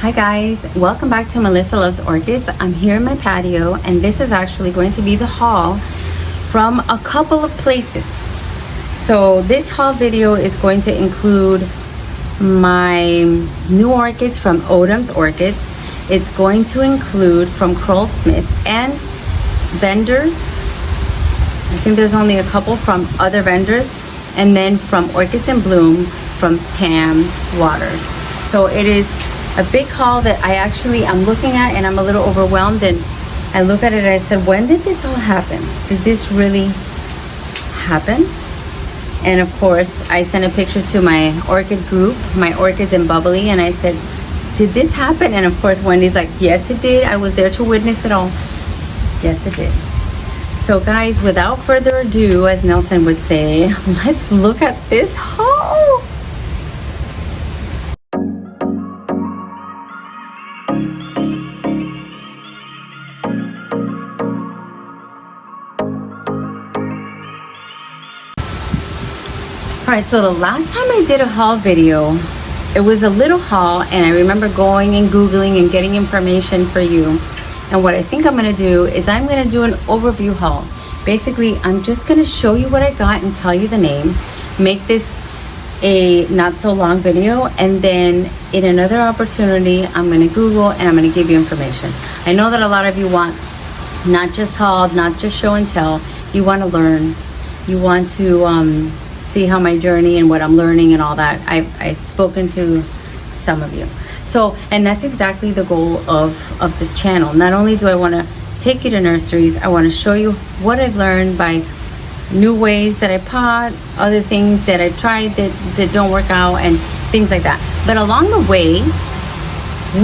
Hi guys, welcome back to Melissa Loves Orchids. I'm here in my patio and this is actually going to be the haul from a couple of places. So this haul video is going to include my new orchids from Odom's Orchids. It's going to include from Krull and vendors. I think there's only a couple from other vendors, and then from Orchids in Bloom from Pam Waters. So it is a big haul that I'm looking at, and I'm a little overwhelmed, and I look at it and I said, when did this all happen? Did this really happen? And of course I sent a picture to my orchid group, my Orchids in Bubbly, and I said, did this happen? And of course Wendy's like, yes it did, I was there to witness it all. Yes it did. So guys, without further ado, as Nelson would say, let's look at this haul. Alright, so the last time I did a haul video, it was a little haul, and I remember going and Googling and getting information for you. And what I think I'm going to do is I'm going to do an overview haul. Basically, I'm just going to show you what I got and tell you the name, make this a not so long video, and then in another opportunity, I'm going to Google and I'm going to give you information. I know that a lot of you want not just haul, not just show and tell. You want to learn. You want to see how my journey and what I'm learning and all that. I've spoken to some of you. So, and that's exactly the goal of this channel. Not only do I want to take you to nurseries, I want to show you what I've learned by new ways that I pot, other things that I've tried that don't work out, and things like that. But along the way,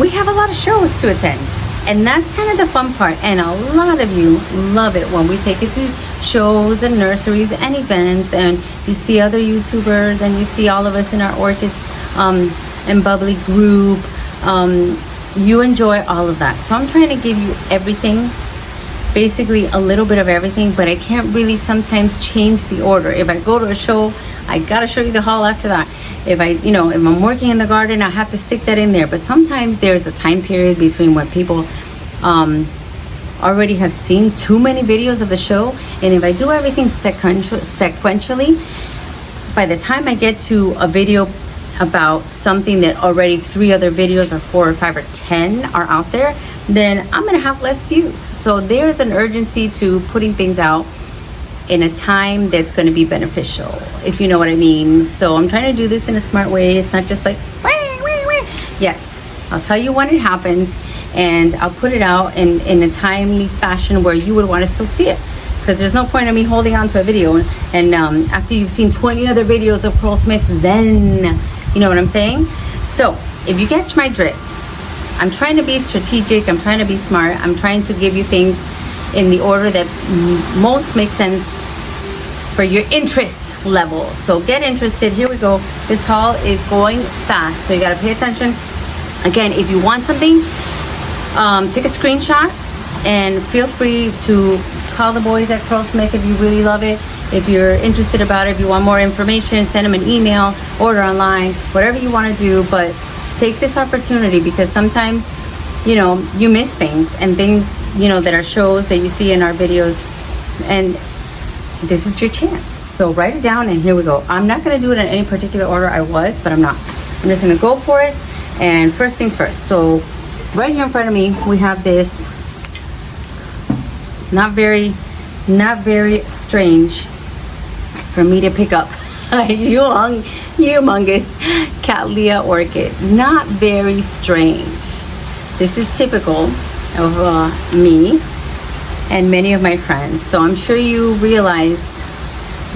we have a lot of shows to attend. And that's kind of the fun part. And a lot of you love it when we take you to shows and nurseries and events, and you see other YouTubers and you see all of us in our Orchid and Bubbly group. You enjoy all of that. So I'm trying to give you everything, basically a little bit of everything, but I can't really sometimes change the order. If I go to a show, I gotta show you the haul after that. If I'm working in the garden, I have to stick that in there. But sometimes there's a time period between when people already have seen too many videos of the show, and if I do everything sequentially, by the time I get to a video about something that already 3 other videos or 4 or 5 or 10 are out there, then I'm gonna have less views. So there's an urgency to putting things out in a time that's going to be beneficial, if you know what I mean. So I'm trying to do this in a smart way. It's not just like yes, I'll tell you when it happened, and I'll put it out in a timely fashion where you would want to still see it, because there's no point in me holding on to a video and after you've seen 20 other videos of Krull, then you know what I'm saying. So if you catch my drift, I'm trying to be strategic, I'm trying to be smart, I'm trying to give you things in the order that most makes sense for your interest level. So get interested. Here we go. This haul is going fast, so you got to pay attention. Again, if you want something, take a screenshot and feel free to call the boys at Krull if you really love it. If you're interested about it, if you want more information, send them an email, order online, whatever you want to do. But take this opportunity, because sometimes you miss things, and things that are shows that you see in our videos, and this is your chance. So write it down, and here we go. I'm not going to do it in any particular order. But I'm not. I'm just going to go for it. And first things first. So right here in front of me, we have this not very strange for me to pick up humongous cattleya orchid. Not very strange. This is typical of me and many of my friends. So I'm sure you realized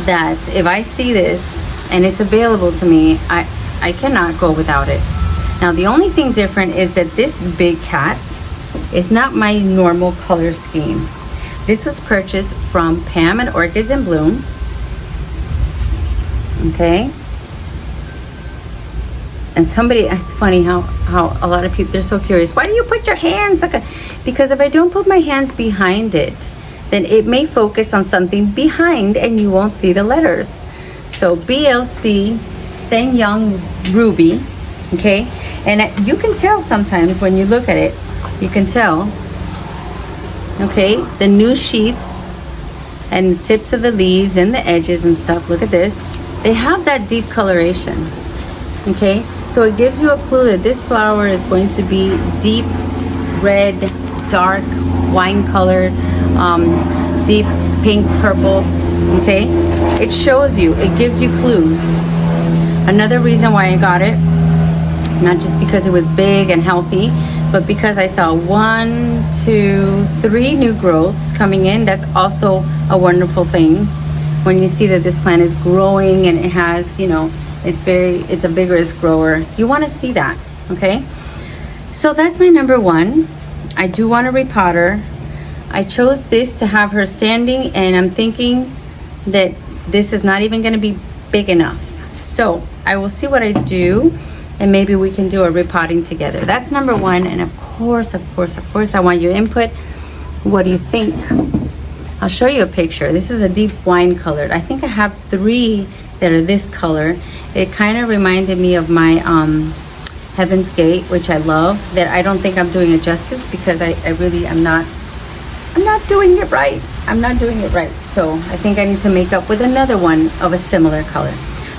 that if I see this and it's available to me, I cannot go without it. Now the only thing different is that this big cat is not my normal color scheme. This was purchased from Pam and Orchids in Bloom. Okay. And it's funny how a lot of people, they're so curious. Why do you put your hands? Because if I don't put my hands behind it, then it may focus on something behind and you won't see the letters. So BLC Sang Young Ruby, okay? And you can tell sometimes when you look at it, you can tell, okay, the new sheaths and the tips of the leaves and the edges and stuff. Look at this. They have that deep coloration, okay? So it gives you a clue that this flower is going to be deep red, dark, wine colored, deep pink, purple, okay? It shows you, it gives you clues. Another reason why I got it, not just because it was big and healthy, but because I saw 1, 2, 3 new growths coming in. That's also a wonderful thing. When you see that this plant is growing and it has, you know, it's a vigorous grower. You want to see that, okay? So that's my number 1. I do want to repot her. I chose this to have her standing, and I'm thinking that this is not even going to be big enough. So I will see what I do, and maybe we can do a repotting together. That's number 1. And of course, I want your input. What do you think? I'll show you a picture. This is a deep wine colored. I think I have 3 that are this color. It kind of reminded me of my Heaven's Gate, which I love, that I don't think I'm doing it justice, because I'm not doing it right. I'm not doing it right. So I think I need to make up with another one of a similar color.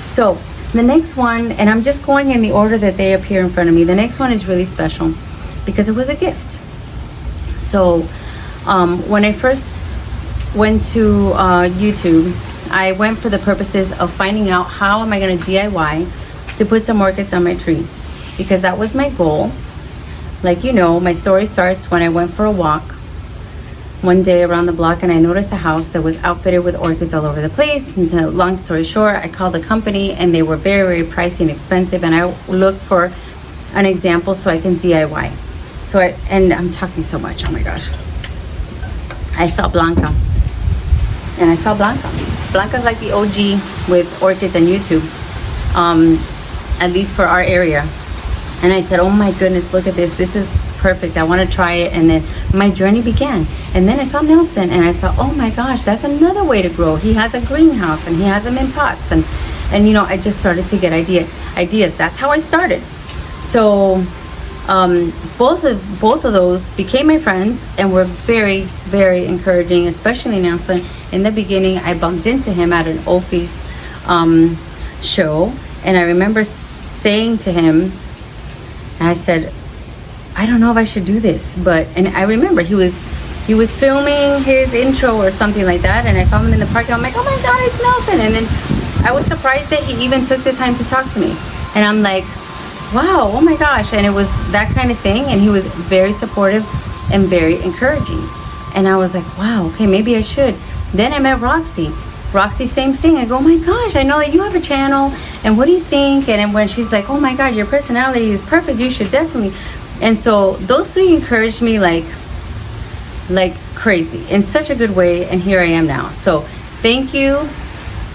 So the next one, and I'm just going in the order that they appear in front of me. The next one is really special because it was a gift. So when I first went to YouTube, I went for the purposes of finding out how am I going to DIY to put some orchids on my trees, because that was my goal. Like, you know, my story starts when I went for a walk one day around the block, and I noticed a house that was outfitted with orchids all over the place. And to, long story short, I called the company, and they were very, very pricey and expensive, and I looked for an example so I can DIY. So and I'm talking so much, oh my gosh. I saw Blanca, and I saw Blanca. Blanca's like the OG with orchids and YouTube, at least for our area. And I said, oh my goodness, look at this. This is perfect. I want to try it. And then my journey began. And then I saw Nelson, and I saw, oh my gosh, that's another way to grow. He has a greenhouse, and he has them in pots. And you know, I just started to get ideas. That's how I started. So both of those became my friends and were very, very encouraging, especially Nelson. In the beginning, I bumped into him at an Ophi's show, and I remember saying to him, and I said, I don't know if I should do this, and I remember he was filming his intro or something like that, and I found him in the park, and I'm like, oh my God, it's Nelson. And then I was surprised that he even took the time to talk to me, and I'm like, wow, oh my gosh. And it was that kind of thing, and he was very supportive and very encouraging, and I was like, wow, okay, maybe I should. Then I met Roxy, same thing. I go, oh my gosh, I know that you have a channel, and what do you think? And when she's like, oh my God, your personality is perfect, you should definitely. And so those 3 encouraged me like crazy, in such a good way, and here I am now. So thank you.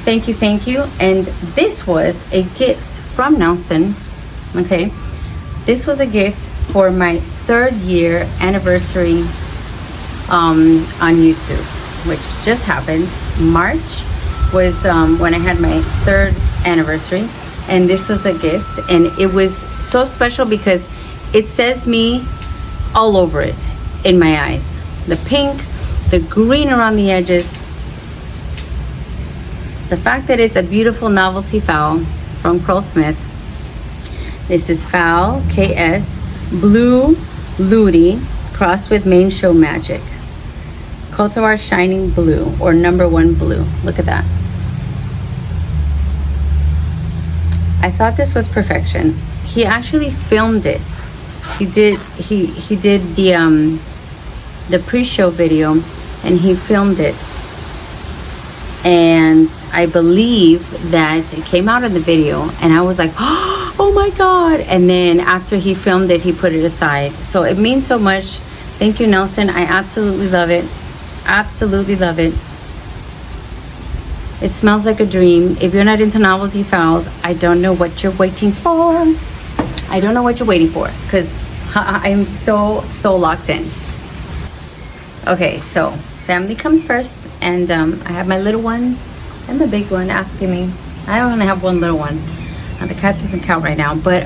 And this was a gift from Nelson, okay? This was a gift for my 3rd year anniversary on YouTube, which just happened. March was when I had my 3rd anniversary, and this was a gift, and it was so special because it says me all over it in my eyes. The pink, the green around the edges, the fact that it's a beautiful novelty fowl from Krull Smith. This is Fowl KS Blue Ludi crossed with Main Show Magic. Cultivar Shining Blue, or number 1 blue. Look at that. I thought this was perfection. He actually filmed it. He did the pre-show video, and he filmed it. And I believe that it came out in the video, and I was like, oh my God. And then after he filmed it, he put it aside. So it means so much. Thank you, Nelson. I absolutely love it. Absolutely love it. It smells like a dream. If you're not into novelty fowls, I don't know what you're waiting for. I don't know what you're waiting for, because I'm so locked in. Okay, so family comes first, and I have my little ones and the big one asking me. I only have one little one. The cat doesn't count right now, but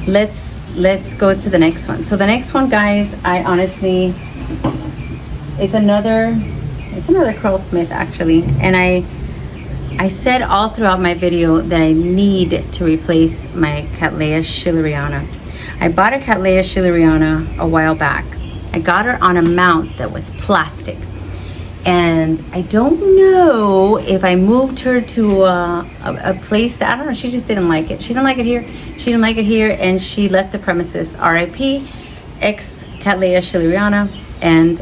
let's go to the next one. So the next one, guys, I honestly, it's another Krull Smith actually, and I said all throughout my video that I need to replace my Cattleya schilleriana. I bought a Cattleya schilleriana a while back. I got her on a mount that was plastic, and I don't know if I moved her to a place that, I don't know, she just didn't like it. She didn't like it here, she didn't like it here, and she left the premises. RIP, ex Cattleya schilleriana, and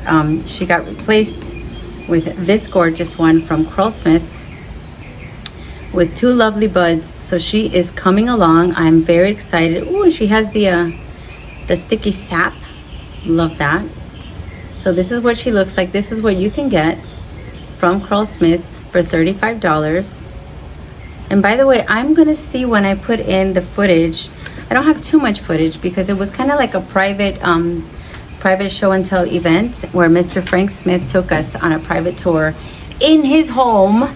she got replaced with this gorgeous one from Krull Smith with 2 lovely buds. So she is coming along. I'm very excited. Oh, she has the sticky sap. Love that. So this is what she looks like. This is what you can get from Krull Smith for $35. And by the way, I'm gonna see when I put in the footage. I don't have too much footage because it was kind of like a private show and tell event where Mr. Frank Smith took us on a private tour in his home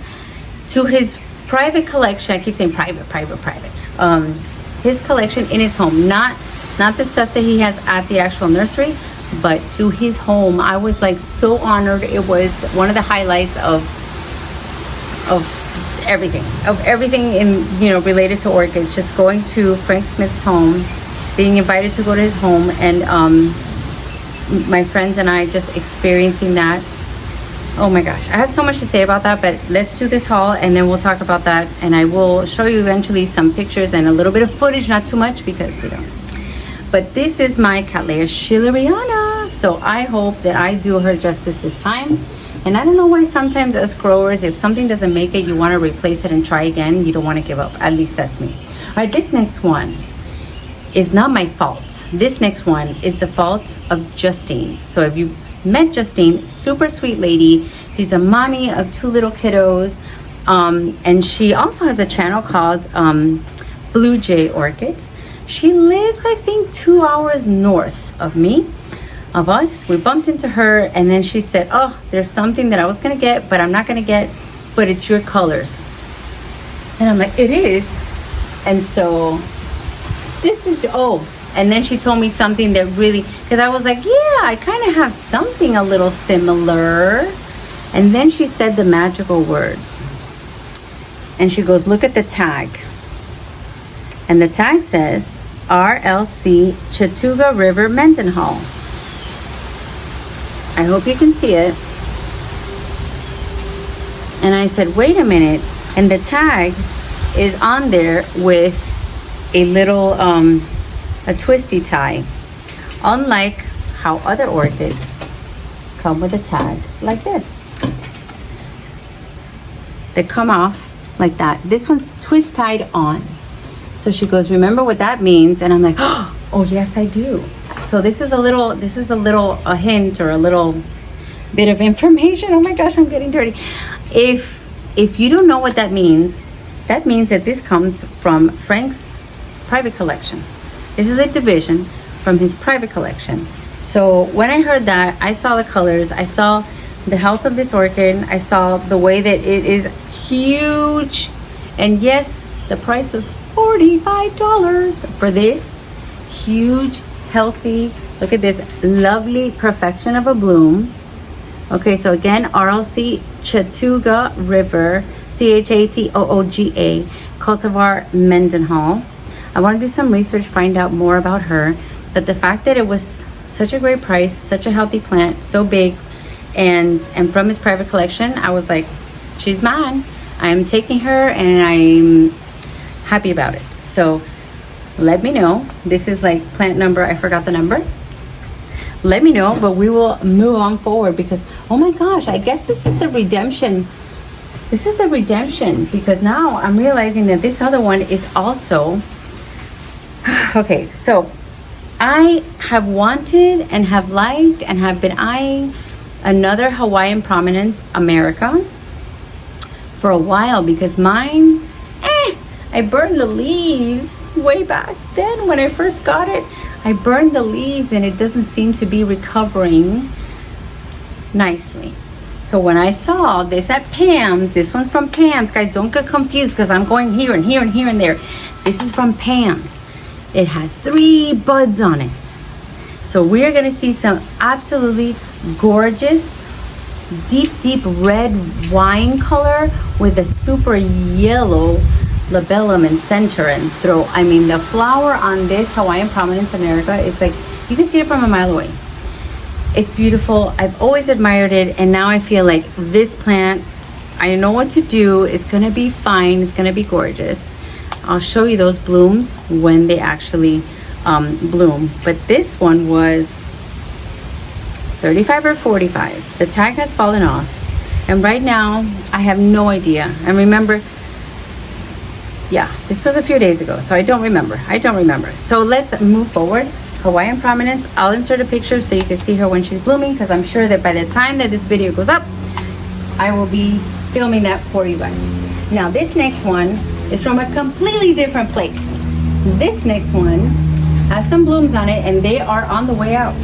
to his private collection. I keep saying private. His collection in his home, not the stuff that he has at the actual nursery, but to his home. I was like so honored. It was one of the highlights of everything in, you know, related to orchids. Just going to Frank Smith's home, being invited to go to his home, and my friends and I just experiencing that. Oh my gosh, I have so much to say about that, but let's do this haul and then we'll talk about that, and I will show you eventually some pictures and a little bit of footage, not too much because, you know. But this is my Cattleya schilleriana, so I hope that I do her justice this time. And I don't know why sometimes as growers, if something doesn't make it, you want to replace it and try again. You don't want to give up. At least that's me. All right, this next one is not my fault. This next one is the fault of Justine. So if you met Justine, super sweet lady. She's a mommy of 2 little kiddos. And she also has a channel called Blue Jay Orchids. She lives, I think, 2 hours north of us. We bumped into her, and then she said, oh, there's something that I was gonna get, but I'm not gonna get, but it's your colors. And I'm like, it is. And so this is, and then she told me something that really, because I was like, yeah, I kind of have something a little similar. And then she said the magical words. And she goes, look at the tag. And the tag says, RLC Chattooga River Mendenhall. I hope you can see it. And I said, wait a minute. And the tag is on there with a little, a twisty tie, unlike how other orchids come with a tag like this. They come off like that. This one's twist tied on. So she goes, remember what that means? And I'm like, oh yes, I do. So this is a hint or a little bit of information. Oh my gosh, I'm getting dirty. If you don't know what that means that this comes from Frank's private collection. This is a division from his private collection. So when I heard that, I saw the colors, I saw the health of this orchid, I saw the way that it is huge. And yes, the price was $45 for this huge, healthy, look at this lovely perfection of a bloom. Okay, so again, RLC Chattooga River, Chattooga, cultivar Mendenhall. I want to do some research, find out more about her, but the fact that it was such a great price, such a healthy plant, so big, and from his private collection, I was like, she's mine. I'm taking her and I'm happy about it. So let me know. This is like plant number, I forgot the number. Let me know, but we will move on forward because, oh my gosh, I guess this is a redemption. This is the redemption because now I'm realizing that this other one is also, okay, so I have wanted and have liked and have been eyeing another Hawaiian Prominence America for a while because mine, I burned the leaves way back then when I first got it. I burned the leaves and it doesn't seem to be recovering nicely. So when I saw this at Pam's, this one's from Pam's, guys, don't get confused because I'm going here and here and here and there. This is from Pam's. It has 3 buds on it. So we're gonna see some absolutely gorgeous, deep red wine color with a super yellow labellum and center and throat. I mean, the flower on this Hawaiian Prominence America is like, you can see it from a mile away. It's beautiful. I've always admired it, and now I feel like this plant, I know what to do. It's gonna be fine. It's gonna be gorgeous. I'll show you those blooms when they actually bloom. But this one was 35 or 45. The tag has fallen off, and right now I have no idea. And remember, yeah, this was a few days ago, so I don't remember. So let's move forward. Hawaiian Prominence. I'll insert a picture so you can see her when she's blooming, because I'm sure that by the time that this video goes up, I will be filming that for you guys. Now this next one is from a completely different place. This next one has some blooms on it, and they are on the way out.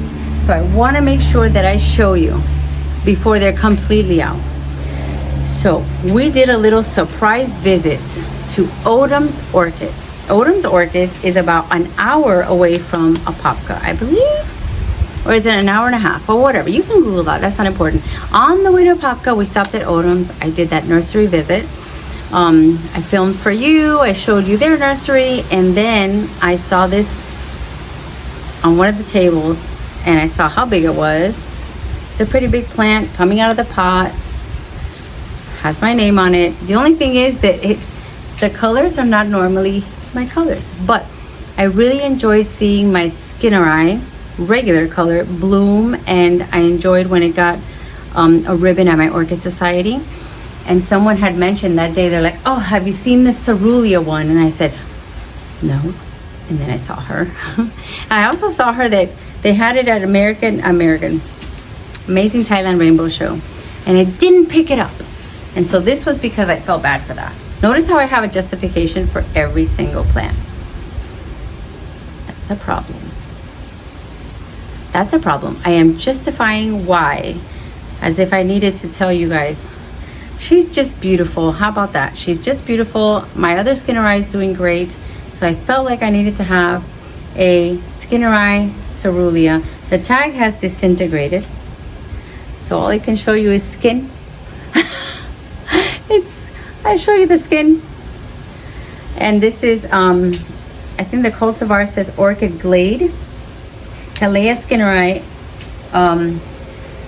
So I want to make sure that I show you before they're completely out. So we did a little surprise visit to Odom's Orchids. Odom's Orchids is about an hour away from Apopka, I believe. Or is it an hour and a half? Or whatever. You can Google that. That's not important. On the way to Apopka, we stopped at Odom's. I did that nursery visit. I filmed for you. I showed you their nursery. And then I saw this on one of the tables. And I saw how big it was. It's a pretty big plant coming out of the pot. Has my name on it. The only thing is that the colors are not normally my colors, but I really enjoyed seeing my Skinneri regular color bloom, and I enjoyed when it got a ribbon at my Orchid Society. And someone had mentioned that day, they're like, oh, have you seen the Cerulean one? And I said, no. And then I saw her. I also saw her that they had it at Amazing Thailand Rainbow Show, and I didn't pick it up. And so this was because I felt bad for that. Notice how I have a justification for every single plant. That's a problem. That's a problem. I am justifying why, as if I needed to tell you guys. She's just beautiful. How about that? She's just beautiful. My other Skinneri is doing great. So I felt like I needed to have a Skinneri Cerulean. The tag has disintegrated. So all I can show you is skin. I show you the skin. And this is, I think the cultivar says Orchid Glade. Cattleya Skinneri,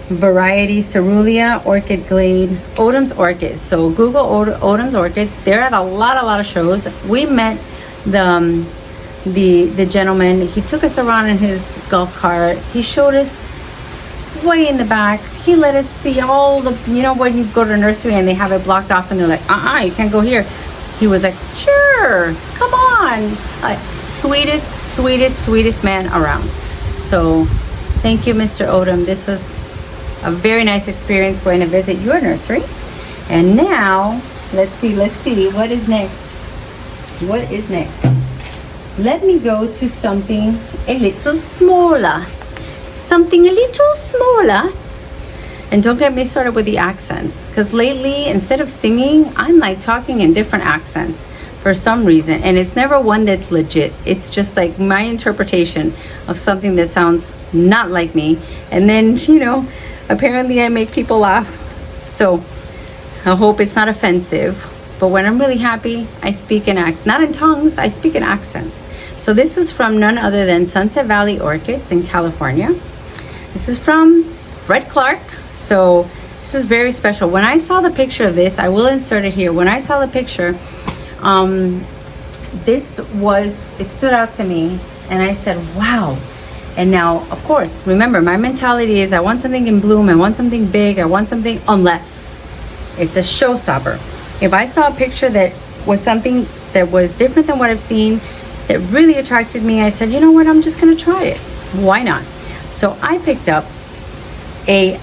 variety Cerulean, Orchid Glade, Odom's Orchids. So Google Odom's Orchids. They're at a lot of shows. We met the gentleman. He took us around in his golf cart. He showed us way in the back. He let us see all the, you know, when you go to a nursery and they have it blocked off and they're like, you can't go here. He was like, sure, come on. Sweetest man around. So thank you, Mr. Odom. This was a very nice experience going to visit your nursery. And now, let's see, what is next? Let me go to something a little smaller. And don't get me started with the accents, because lately, instead of singing, I'm like talking in different accents for some reason. And it's never one that's legit. It's just like my interpretation of something that sounds not like me. And then, you know, apparently I make people laugh. So I hope it's not offensive. But when I'm really happy, I speak in accents. Not in tongues, I speak in accents. So this is from none other than Sunset Valley Orchids in California. This is from Fred Clark. So this is very special. When I saw the picture of this, I will insert it here. When I saw the picture, it stood out to me, and I said, wow. And now, of course, remember, my mentality is I want something in bloom, I want something big, I want something, unless it's a showstopper. If I saw a picture that was something that was different than what I've seen, that really attracted me, I said, you know what, I'm just gonna try it. Why not? So I picked up a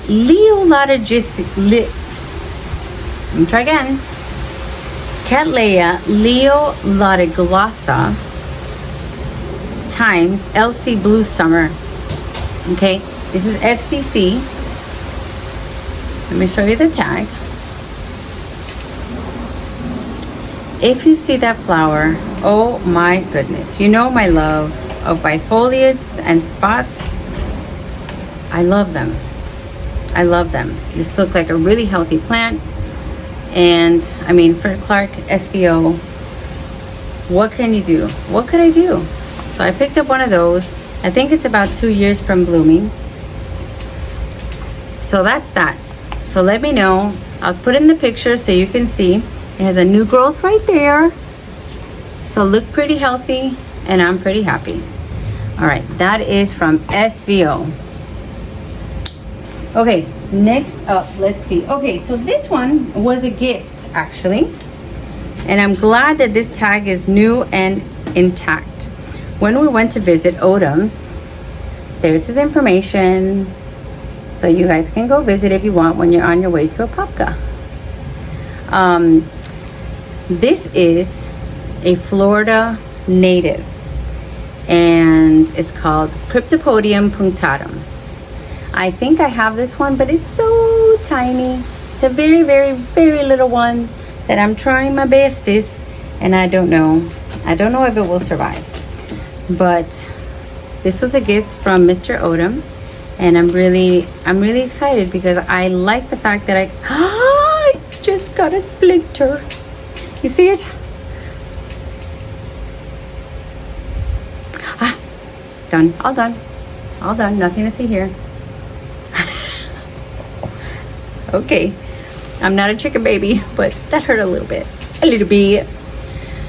Cattleya Leolatoglossa times LC Blue Summer. Okay, this is FCC. Let me show you the tag. If you see that flower Oh my goodness. You know my love of bifoliates and spots. I love them. I love them. This looks like a really healthy plant. And I mean, for Clark SVO, what can you do? What could I do? So I picked up one of those. I think it's about 2 years from blooming. So that's that. So let me know. I'll put in the picture so you can see. It has a new growth right there. So look pretty healthy, and I'm pretty happy. All right, that is from SVO. Okay, next up, let's see. Okay, so this one was a gift actually, and I'm glad that this tag is new and intact. When we went to visit Odom's, there's his information, so you guys can go visit if you want when you're on your way to Apopka. This is a Florida native, and it's called Cryptopodium punctatum. I think I have this one, but it's so tiny. It's a very, very, very little one that I'm trying my bestest, and I don't know if it will survive. But this was a gift from Mr. Odom, and I'm really excited because I like the fact that I just got a splinter. You see it? Done. All done. All done. Nothing to see here. Okay. I'm not a chicken baby, but that hurt a little bit. A little bit.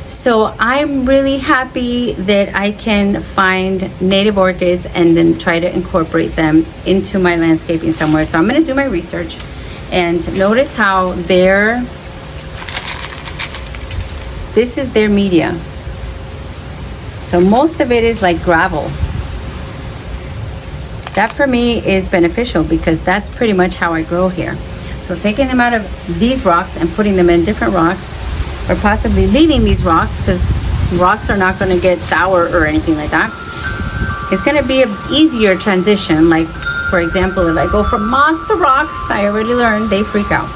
So I'm really happy that I can find native orchids and then try to incorporate them into my landscaping somewhere. So I'm going to do my research and notice how this is their media. So most of it is like gravel. That for me is beneficial because that's pretty much how I grow here. So taking them out of these rocks and putting them in different rocks, or possibly leaving these rocks because rocks are not going to get sour or anything like that. It's going to be an easier transition. Like, for example, if I go from moss to rocks, I already learned they freak out.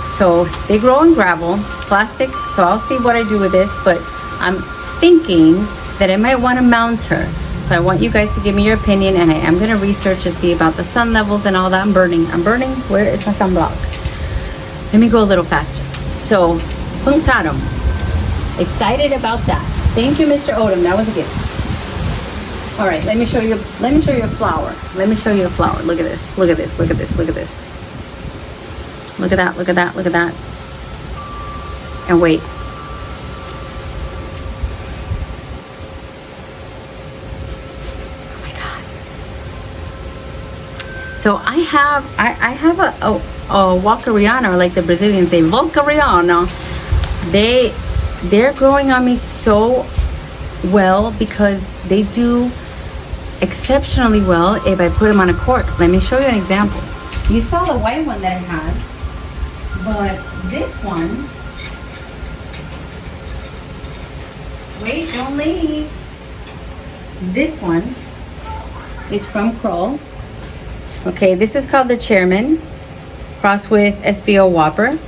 So they grow in gravel, plastic. So I'll see what I do with this, but I'm thinking that I might want to mount her. So I want you guys to give me your opinion, and I am going to research to see about the sun levels and all that. I'm burning. Where is my sunblock? Let me go a little faster. So, punctatum. Excited about that. Thank you, Mr. Odom. That was a gift. All right, let me show you a flower. Let me show you a flower. Look at this. Look at this. Look at this. Look at this. Look at that. Look at that. Look at that. And wait. So I have a Walkeriana, or like the Brazilians say, Volcariana. They're growing on me so well because they do exceptionally well if I put them on a cork. Let me show you an example. You saw the white one that I had, but this one, wait, don't leave. This one is from Krull. Okay, this is called the Chairman, crossed with SVO Whopper.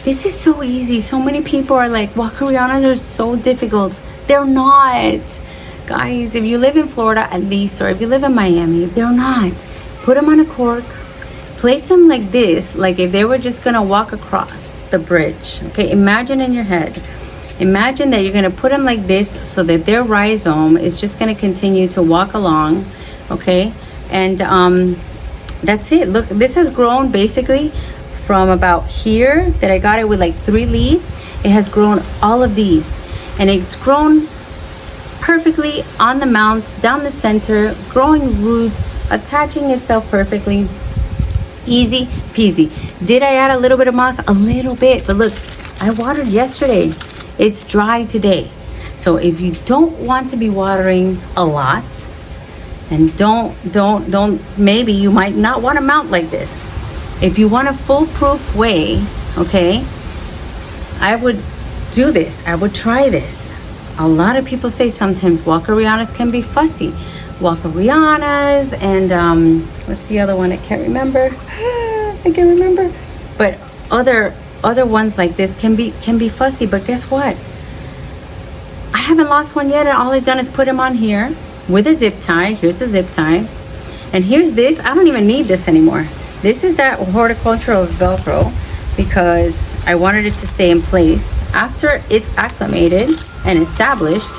This is so easy. So many people are like, Walkerianas are so difficult. They're not. Guys, if you live in Florida at least, or if you live in Miami, they're not. Put them on a cork. Place them like this, like if they were just gonna walk across the bridge. Okay, imagine in your head. Imagine that you're gonna put them like this so that their rhizome is just gonna continue to walk along, okay? And that's it. Look, this has grown basically from about here that I got it with like 3 leaves. It has grown all of these, and it's grown perfectly on the mount, down the center, growing roots, attaching itself perfectly. Easy peasy. Did I add a little bit of moss? A little bit, but look, I watered yesterday. It's dry today. So if you don't want to be watering a lot, and don't, maybe you might not want to mount like this. If you want a foolproof way, okay, I would do this. I would try this. A lot of people say sometimes Walkerianas can be fussy. Walkerianas and what's the other one? I can't remember. I can't remember. But other ones like this can be fussy. But guess what? haven't lost one yet, and all I've done is put them on here with a zip tie. Here's the zip tie. And here's this. I don't even need this anymore. This is that horticultural Velcro because I wanted it to stay in place. After it's acclimated and established,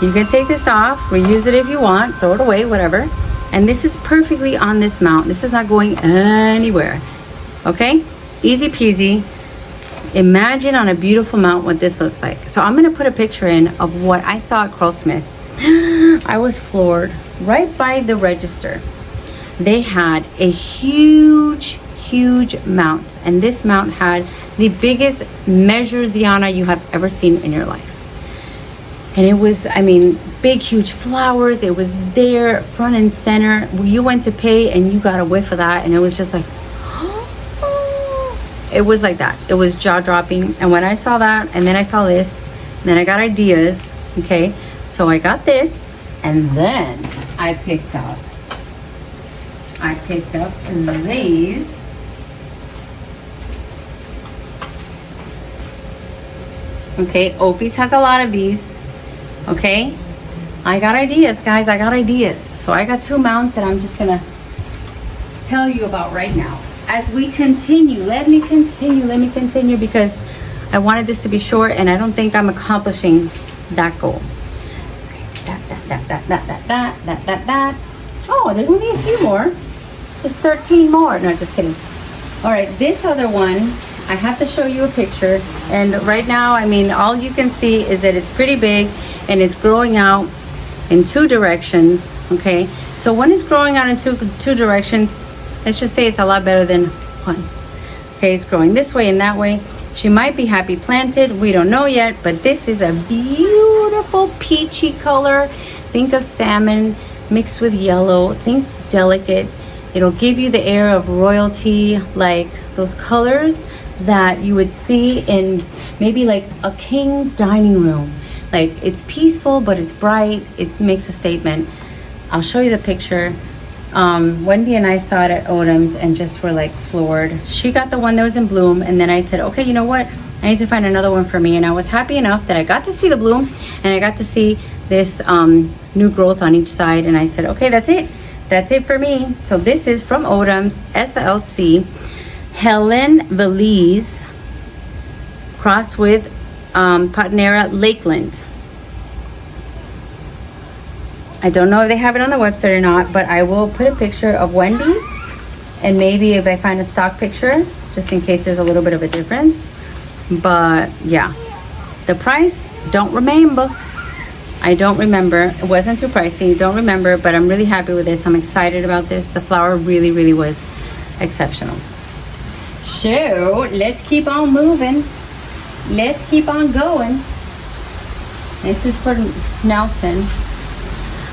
you can take this off, reuse it if you want, throw it away, whatever. And this is perfectly on this mount. This is not going anywhere. Okay? Easy peasy. Imagine on a beautiful mount what this looks like. So I'm going to put a picture in of what I saw at Krull. I was floored. Right by the register, they had a huge mount. And this mount had the biggest measure Ziana you have ever seen in your life. And it was, I mean, big, huge flowers. It was there, front and center. You went to pay and you got a whiff of that. And it was just like, it was like that. It was jaw-dropping. And when I saw that, and then I saw this, then I got ideas, okay? So I got this, and then I picked up these. Okay, Opie's has a lot of these, okay? I got ideas, guys, I got ideas. So I got 2 mounts that I'm just gonna tell you about right now. As we continue, let me continue because I wanted this to be short and I don't think I'm accomplishing that goal. Okay, that. Oh, there's only a few more. There's 13 more. No, just kidding. All right, this other one, I have to show you a picture. And right now, I mean, all you can see is that it's pretty big and it's growing out in 2 directions, okay? So when it's growing out in two directions, let's just say it's a lot better than one. Okay, it's growing this way and that way. She might be happy planted. We don't know yet, but this is a beautiful peachy color. Think of salmon mixed with yellow. Think delicate. It'll give you the air of royalty, like those colors that you would see in maybe like a king's dining room. Like it's peaceful, but it's bright. It makes a statement. I'll show you the picture. Wendy and I saw it at Odom's and just were like floored. She got the one that was in bloom, and then I said, okay, you know what? I need to find another one for me. And I was happy enough that I got to see the bloom and I got to see this new growth on each side. And I said, okay, that's it. That's it for me. So this is from Odom's SLC Helen Valise crossed with Patnera Lakeland. I don't know if they have it on the website or not, but I will put a picture of Wendy's, and maybe if I find a stock picture, just in case there's a little bit of a difference. But yeah, the price, don't remember. I don't remember. It wasn't too pricey, don't remember, but I'm really happy with this. I'm excited about this. The flower really was exceptional. So let's keep on moving. Let's keep on going. This is for Nelson.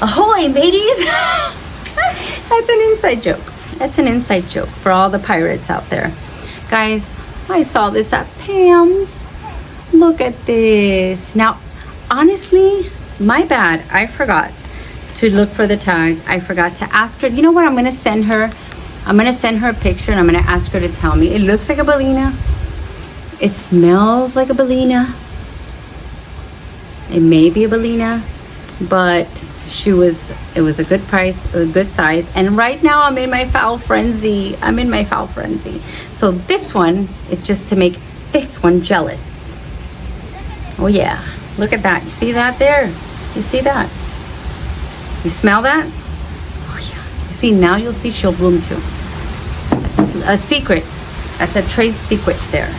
Ahoy, mateys! That's an inside joke. That's an inside joke for all the pirates out there. Guys, I saw this at Pam's. Look at this. Now, honestly, my bad. I forgot to look for the tag. I forgot to ask her. You know what? I'm going to send her a picture and I'm going to ask her to tell me. It looks like a bellina. It smells like a bellina. It may be a bellina, but it was a good price, a good size. And right now I'm in my foul frenzy. So this one is just to make this one jealous. Oh yeah, look at that. You see that there? You see that? You smell that? Oh yeah. You see, now you'll see she'll bloom too. That's a secret. That's a trade secret there.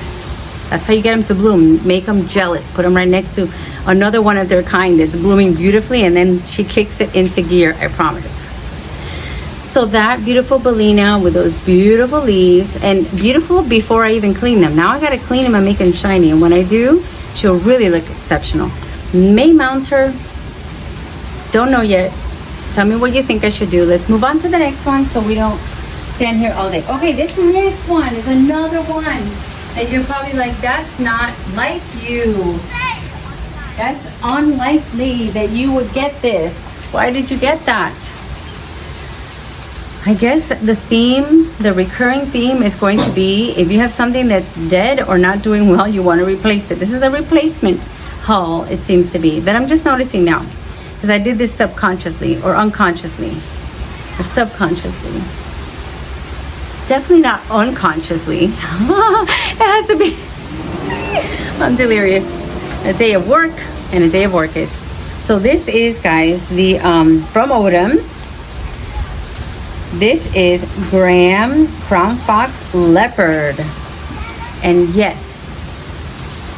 That's how you get them to bloom. Make them jealous. Put them right next to another one of their kind that's blooming beautifully, and then she kicks it into gear, I promise. So that beautiful bellina with those beautiful leaves, and beautiful before I even clean them. Now I gotta clean them and make them shiny, and when I do, she'll really look exceptional. May mount her. Don't know yet. Tell me what you think I should do. Let's move on to the next one so we don't stand here all day. Okay, this next one is another one that you're probably like, that's not like you. That's unlikely that you would get this. Why did you get that? I guess the theme, the recurring theme is going to be if you have something that's dead or not doing well, you want to replace it. This is a replacement haul, it seems to be, that I'm just noticing now. Because I did this subconsciously or unconsciously or subconsciously. Definitely not unconsciously. It has to be. I'm delirious. A day of work and a day of orchids. So this is, guys, the from Odum's. This is Graham Crown Fox Leopard. And yes,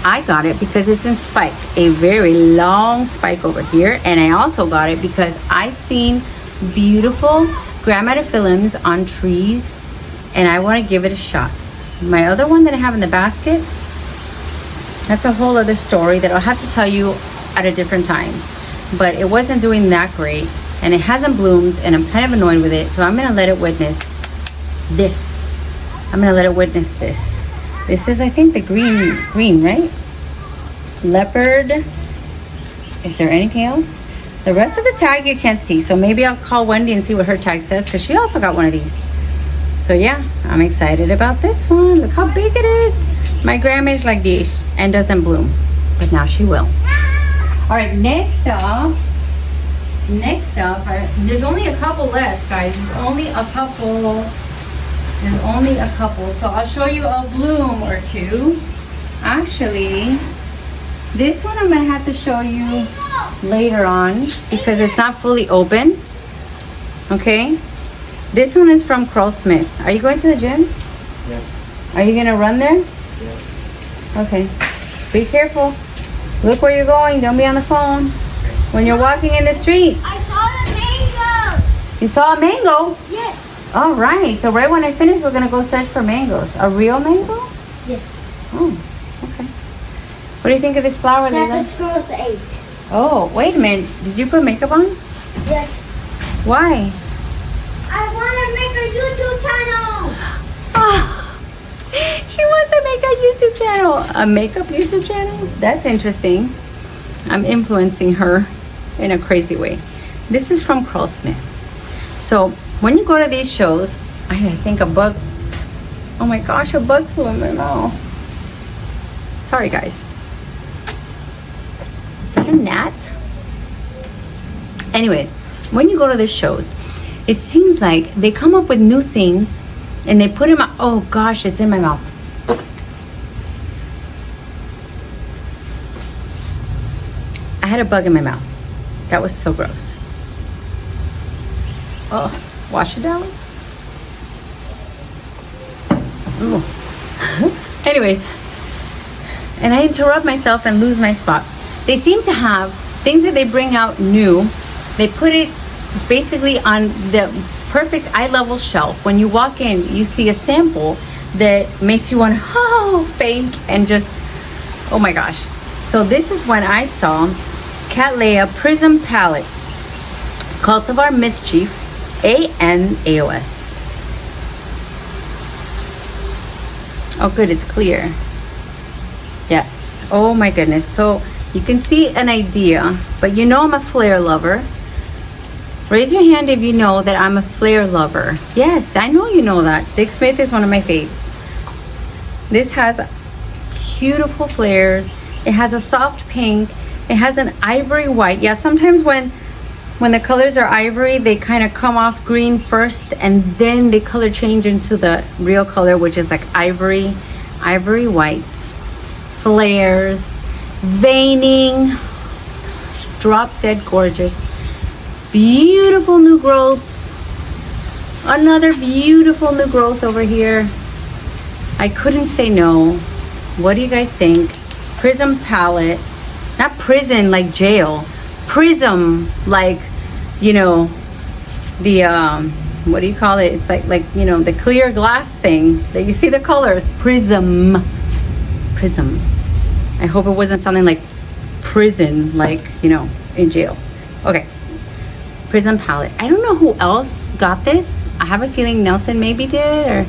I got it because it's in spike, a very long spike over here. And I also got it because I've seen beautiful grammatophyllums on trees and I want to give it a shot. My other one that I have in the basket, that's a whole other story that I'll have to tell you at a different time. But it wasn't doing that great and it hasn't bloomed and I'm kind of annoyed with it. So I'm going to let it witness this. I'm going to let it witness this. This is, I think, the green, right? Leopard. Is there anything else? The rest of the tag you can't see. So maybe I'll call Wendy and see what her tag says because she also got one of these. So yeah, I'm excited about this one. Look how big it is. My grandma is like this and doesn't bloom. But now she will. All right, next up, there's only a couple left, guys. There's only a couple. So I'll show you a bloom or two. Actually, this one I'm gonna have to show you later on because it's not fully open. Okay, this one is from Krull Smith. Are you going to the gym? Yes. Are you gonna run there? Yes. Okay, be careful. Look where you're going. Don't be on the phone when you're walking in the street. I saw a mango. You saw a mango? Yes. All right, so right when I finish, we're gonna go search for mangoes. A real mango? Yes. Oh, okay. What do you think of this flower, That Leila? the squirrels ate. Oh, wait a minute. Did you put makeup on? Yes. Why? I want to make a YouTube channel. Oh, she wants to make a YouTube channel. A makeup YouTube channel? That's interesting. I'm influencing her in a crazy way. This is from Krull Smith. So when you go to these shows, I think a bug, oh my gosh, a bug flew in my mouth. Sorry, guys. Is that a gnat? Anyways, when you go to these shows, it seems like they come up with new things and they put them out. Oh gosh, it's in my mouth. I had a bug in my mouth. That was so gross. Oh, wash it down. Ooh. Anyways, and I interrupt myself and lose my spot. They seem to have things that they bring out new. They put it basically on the perfect eye level shelf. When you walk in, you see a sample that makes you want to faint and just, oh my gosh. So this is when I saw Cattleya Prism Palette, Cultivar Mischief, ANAOS. Oh good, it's clear. Yes. Oh my goodness. So you can see an idea, but you know I'm a flare lover. Raise your hand if you know that I'm a flare lover. Yes, I know you know that. Dick Smith is one of my faves. This has beautiful flares. It has a soft pink. It has an ivory white. Yeah, sometimes when the colors are ivory, they kind of come off green first and then they color change into the real color, which is like ivory white. Flares, veining, drop dead gorgeous. Beautiful new growths. Another beautiful new growth over here. I couldn't say no. What do you guys think? Prism palette. Not prison like jail. Prism like, you know, the what do you call it? It's like you know, the clear glass thing that you see the colors. Prism. I hope it wasn't something like prison, like, you know, in jail. Okay. Prism palette. I don't know who else got this. I have a feeling Nelson maybe did, or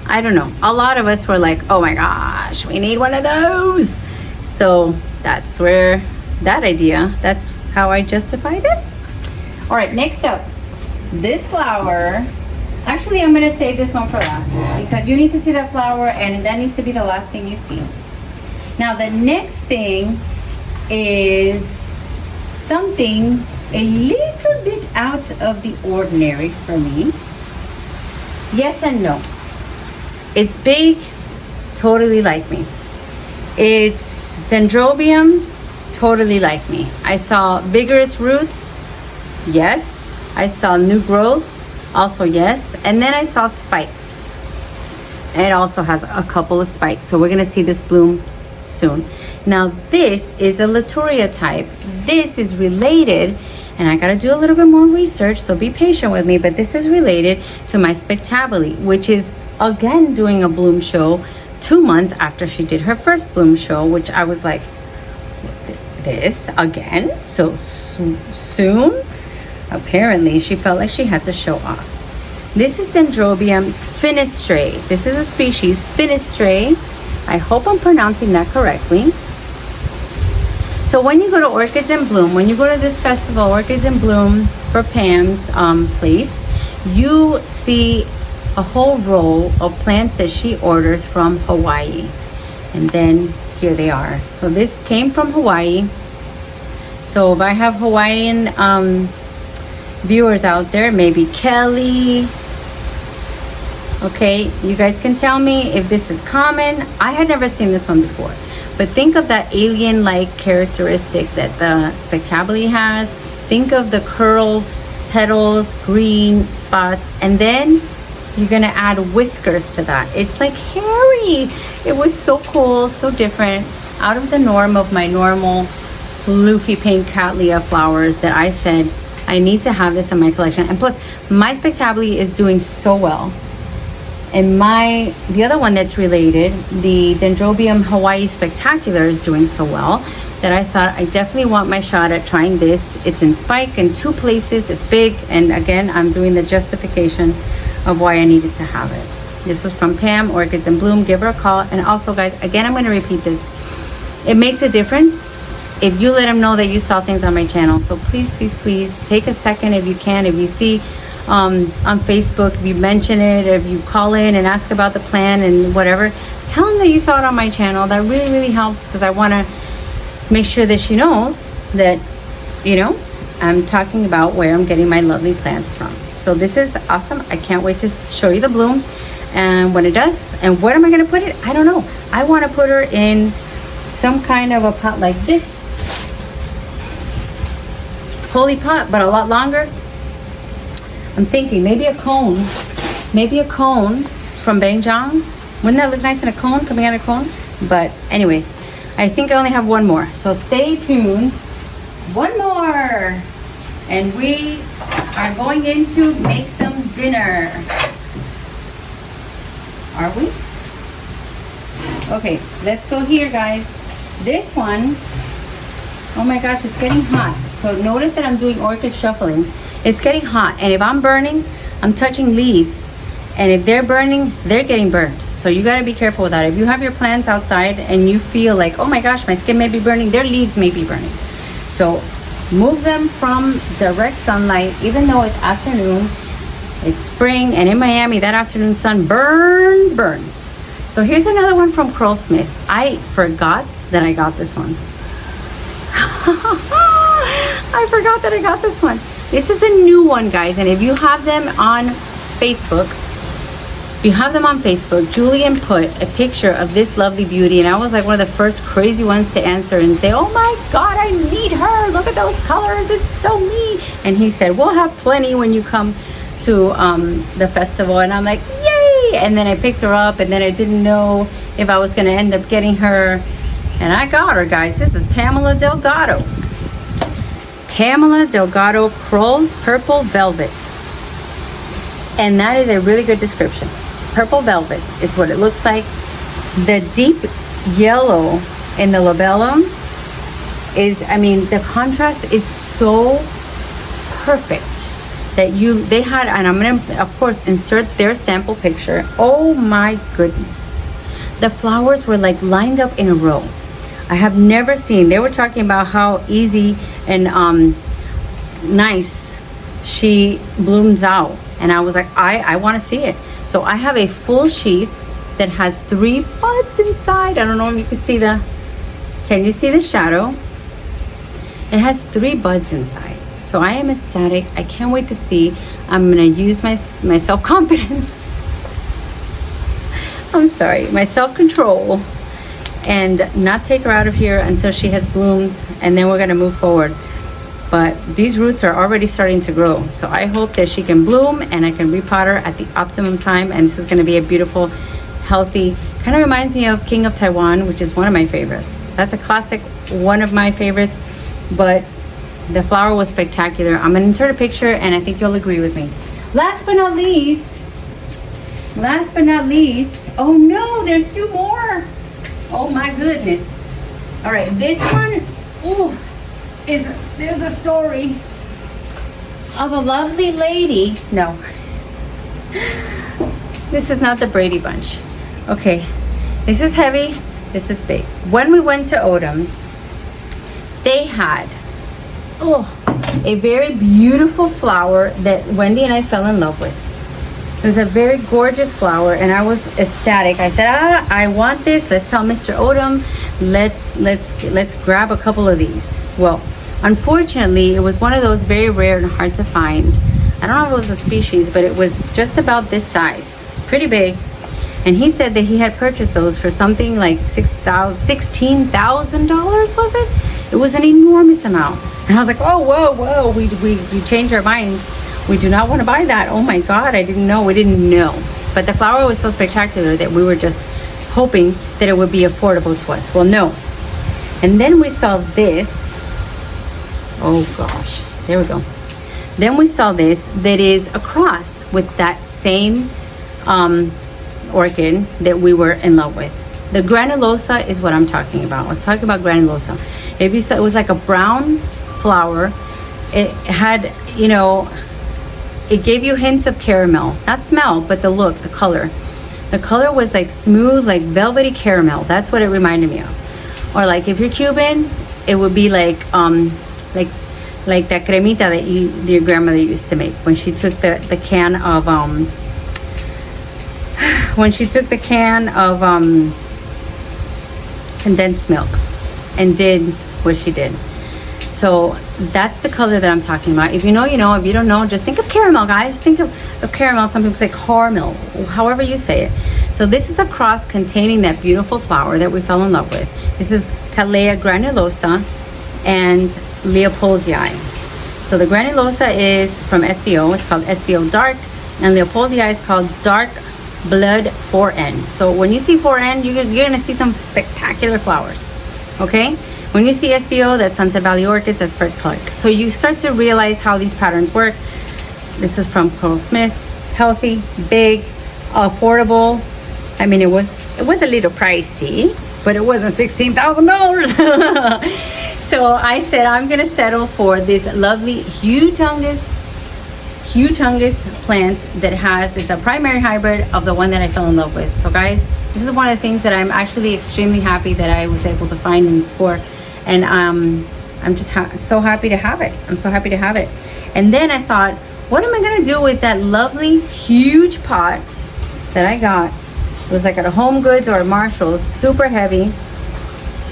I don't know. A lot of us were like, oh my gosh, we need one of those. So that's where that idea, that's how I justify this. All right, next up, this flower. Actually, I'm gonna save this one for last because you need to see that flower and that needs to be the last thing you see. Now the next thing is something a little bit out of the ordinary for me. Yes and no. It's big, totally like me. It's Dendrobium, totally like me. I saw vigorous roots, yes. I saw new growths, also yes. And then I saw spikes. It also has a couple of spikes, so we're gonna see this bloom soon. Now this is a Laturia type. This is related, and I gotta do a little bit more research, so be patient with me, but this is related to my Spectabile, which is again doing a bloom show 2 months after she did her first bloom show, which I was like, this again so soon? Apparently she felt like she had to show off. This is Dendrobium finisterrae. This is a species, finisterrae. I hope I'm pronouncing that correctly. So when you go to Orchids in Bloom, when you go to this festival, Orchids in Bloom for Pam's place, you see a whole row of plants that she orders from Hawaii. And then here they are. So this came from Hawaii. So if I have Hawaiian viewers out there, maybe Kelly, okay, you guys can tell me if this is common. I had never seen this one before, but think of that alien-like characteristic that the Spectabile has. Think of the curled petals, green spots, and then you're gonna add whiskers to that. It's like hairy. It was so cool, so different, out of the norm of my normal floofy pink cattleya flowers that I said I need to have this in my collection. And plus, my Spectabile is doing so well. And the other one that's related, the Dendrobium Hawaii Spectacular, is doing so well that I thought I definitely want my shot at trying this. It's in spike in 2 places, it's big, and again, I'm doing the justification of why I needed to have it. This was from Pam, Orchids in Bloom. Give her a call. And also, guys, again, I'm going to repeat this. It makes a difference if you let them know that you saw things on my channel. So please, please, please take a second if you can. If you see on Facebook, if you mention it, or if you call in and ask about the plan and whatever, tell them that you saw it on my channel. That really, really helps, because I want to make sure that she knows that, you know, I'm talking about where I'm getting my lovely plants from. So this is awesome. I can't wait to show you the bloom and when it does. And where am I going to put it? I don't know. I want to put her in some kind of a pot like this. Holy pot, but a lot longer. I'm thinking maybe a cone. Maybe a cone from Bangjong. Wouldn't that look nice in a cone, coming out of a cone? But anyways, I think I only have one more. So stay tuned. One more. And we are going in to make some dinner. Are we? Okay, let's go here, guys. This one, oh my gosh, it's getting hot. So notice that I'm doing orchid shuffling. It's getting hot, and if I'm burning, I'm touching leaves. And if they're burning, they're getting burnt. So you gotta be careful with that. If you have your plants outside and you feel like, oh my gosh, my skin may be burning, their leaves may be burning. So move them from direct sunlight, even though it's afternoon. It's spring, and in Miami, that afternoon sun burns. So here's another one from Krull Smith. I forgot that I got this one. I forgot that I got this one. This is a new one, guys, and if you have them on Facebook, Julian put a picture of this lovely beauty, and I was like one of the first crazy ones to answer and say, oh my God, I need her. Look at those colors. It's so me. And he said, we'll have plenty when you come to the festival. And I'm like, yay. And then I picked her up, and then I didn't know if I was going to end up getting her. And I got her, guys. This is Pamela Delgato. Pamela Delgato Krull's Purple Velvet. And that is a really good description. Purple velvet is what it looks like. The deep yellow in the labellum is, I mean, the contrast is so perfect that they had, and I'm gonna of course insert their sample picture. Oh my goodness. The flowers were like lined up in a row. I have never seen, they were talking about how easy and nice she blooms out. And I was like, I want to see it. So I have a full sheath that has 3 buds inside. I don't know if you can see can you see the shadow? It has 3 buds inside. So I am ecstatic. I can't wait to see. I'm gonna use my self-confidence. I'm sorry, my self-control, and not take her out of here until she has bloomed, and then we're gonna move forward. But these roots are already starting to grow. So I hope that she can bloom and I can repot her at the optimum time. And this is gonna be a beautiful, healthy, kind of reminds me of King of Taiwan, which is one of my favorites. That's a classic, one of my favorites, but the flower was spectacular. I'm gonna insert a picture and I think you'll agree with me. Last but not least, oh no, there's 2 more. Oh my goodness. All right, this one, ooh, there's a story of a lovely lady. No, this is not the Brady Bunch. Okay, this is heavy, this is big. When we went to Odom's, they had a very beautiful flower that Wendy and I fell in love with. It was a very gorgeous flower and I was ecstatic. I said, I want this. Let's tell Mr. Odom, let's grab a couple of these. Well, unfortunately, it was one of those very rare and hard to find. I don't know if it was a species, but it was just about this size. It's pretty big. And he said that he had purchased those for something like $16,000, was it? It was an enormous amount. And I was like, oh, whoa, we changed our minds. We do not want to buy that. Oh my God, we didn't know. But the flower was so spectacular that we were just hoping that it would be affordable to us. Well, no. And then we saw this. Oh gosh, there we go. Then we saw this that is a cross with that same orchid that we were in love with. The granulosa is what I'm talking about. I was talking about granulosa. If you saw, it was like a brown flower. It had, it gave you hints of caramel. Not smell, but the look, the color. The color was like smooth, like velvety caramel. That's what it reminded me of. Or like if you're Cuban, it would be like that cremita that your grandmother used to make when she took the can of condensed milk and did what she did. So that's the color that I'm talking about. If you know, you know. If you don't know, just think of caramel, guys. Think of caramel. Some people say caramel, however you say it. So this is a cross containing that beautiful flower that we fell in love with. This is Cattleya granulosa and Leopoldii. So the granulosa is from SVO. It's called SVO Dark, and Leopoldii is called Dark Blood 4N. So when you see 4N, you're gonna see some spectacular flowers. Okay. When you see SVO, that's Sunset Valley Orchids, that's Fred Clark. So you start to realize how these patterns work. This is from Krull Smith. Healthy, big, affordable. I mean, it was a little pricey, but it wasn't $16,000. So I said, I'm gonna settle for this lovely Hutungus plant that it's a primary hybrid of the one that I fell in love with. So guys, this is one of the things that I'm actually extremely happy that I was able to find in the store. And I'm just so happy to have it. I'm so happy to have it. And then I thought, what am I gonna do with that lovely huge pot that I got? It was like at a Home Goods or a Marshall's, super heavy.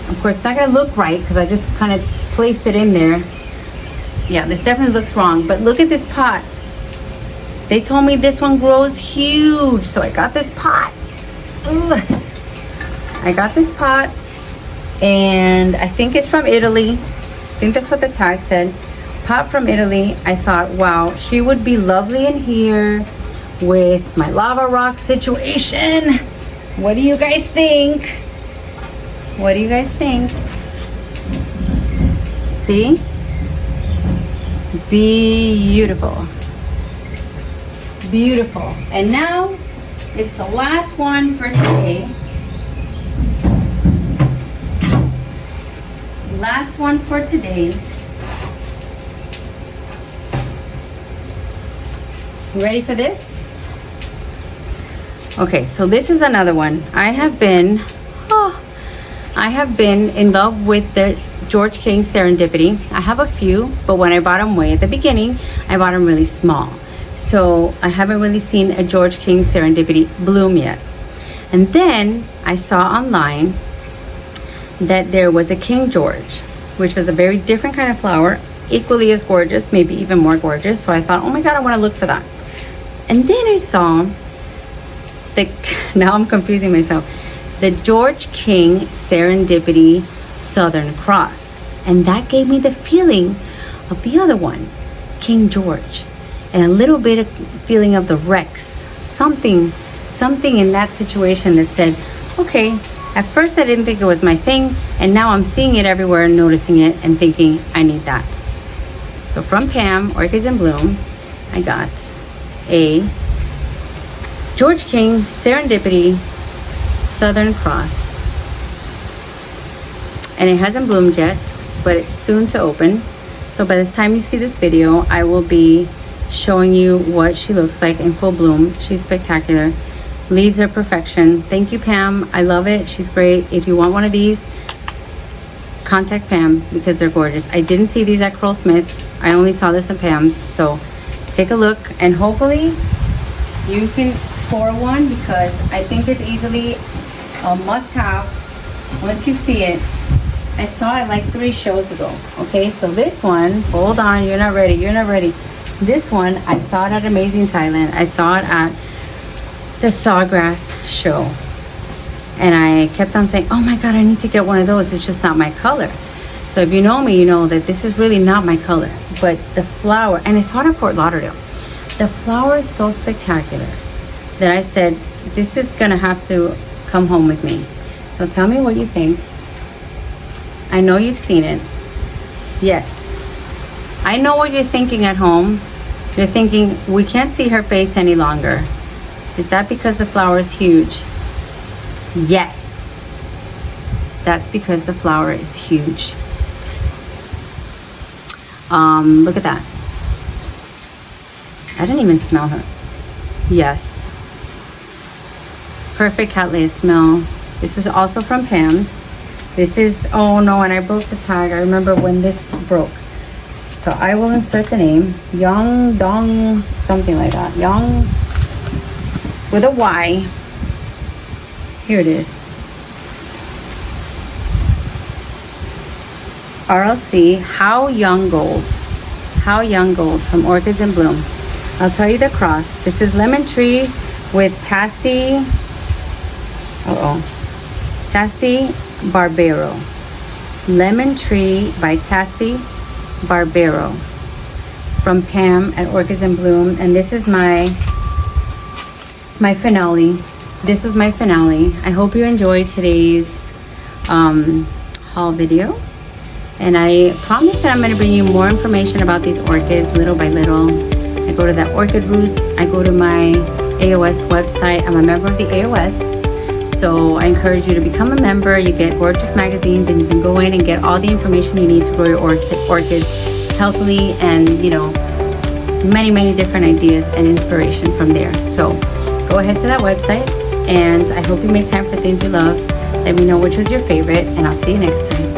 Of course, it's not gonna look right because I just kind of placed it in there. Yeah, this definitely looks wrong, but look at this pot. They told me this one grows huge, so I got this pot. Ugh. I got this pot, and I think it's from Italy. I think that's what the tag said. Pot from Italy. I thought, wow, she would be lovely in here with my lava rock situation. What do you guys think? What do you guys think? See? Beautiful. Beautiful. And now it's the last one for today. Last one for today. You ready for this? Okay, so this is another one. I have been in love with the George King Serendipity. I have a few, but when I bought them way at the beginning, I bought them really small. So I haven't really seen a George King Serendipity bloom yet. And then I saw online that there was a King George. which was a very different kind of flower, equally as gorgeous, maybe even more gorgeous. So I thought, oh my God, I want to look for that. And then I saw now I'm confusing myself, the George King Serendipity Southern Cross. And that gave me the feeling of the other one, King George, and a little bit of feeling of the Rex. Something in that situation that said, okay, at first I didn't think it was my thing, and now I'm seeing it everywhere and noticing it and thinking I need that. So from Pam, Orchids in Bloom, I got a George King Serendipity Southern Cross. And it hasn't bloomed yet, but it's soon to open. So by the time you see this video, I will be showing you what she looks like in full bloom. She's spectacular. Leaves are perfection. Thank you, Pam. I love it. She's great. If you want one of these, contact Pam because they're gorgeous. I didn't see these at Krull Smith. I only saw this at Pam's. So take a look and hopefully you can score one because I think it's easily a must-have once you see it. I saw it like 3 shows ago. Okay, so this one, hold on, you're not ready. This one, I saw it at Amazing Thailand. I saw it at the Sawgrass show. And I kept on saying, oh my God, I need to get one of those. It's just not my color. So if you know me, you know that this is really not my color. But the flower, and I saw it in Fort Lauderdale. The flower is so spectacular that I said, this is gonna have to come home with me. So tell me what you think. I know you've seen it. Yes. I know what you're thinking at home. You're thinking, we can't see her face any longer. Is that because the flower is huge? Yes. That's because the flower is huge. Look at that. I didn't even smell her. Yes. Perfect cattleya smell. This is also from Pam's. This is, oh no, and I broke the tag. I remember when this broke. So I will insert the name. Young Dong, something like that. Young, it's with a Y. Here it is. RLC, How Young Gold. How Young Gold from Orchids in Bloom. I'll tell you the cross. This is Lemon Tree with Tassie. Tassie Barbero. Lemon Tree by Tassie Barbero from Pam at Orchids in Bloom. And this is my finale. This was my finale. I hope you enjoyed today's haul video. And I promise that I'm going to bring you more information about these orchids little by little. I go to that Orchid Roots. I go to my AOS website. I'm a member of the AOS. So I encourage you to become a member. You get gorgeous magazines and you can go in and get all the information you need to grow your orchids healthily and, you know, many different ideas and inspiration from there. So go ahead to that website and I hope you make time for things you love. Let me know which was your favorite and I'll see you next time.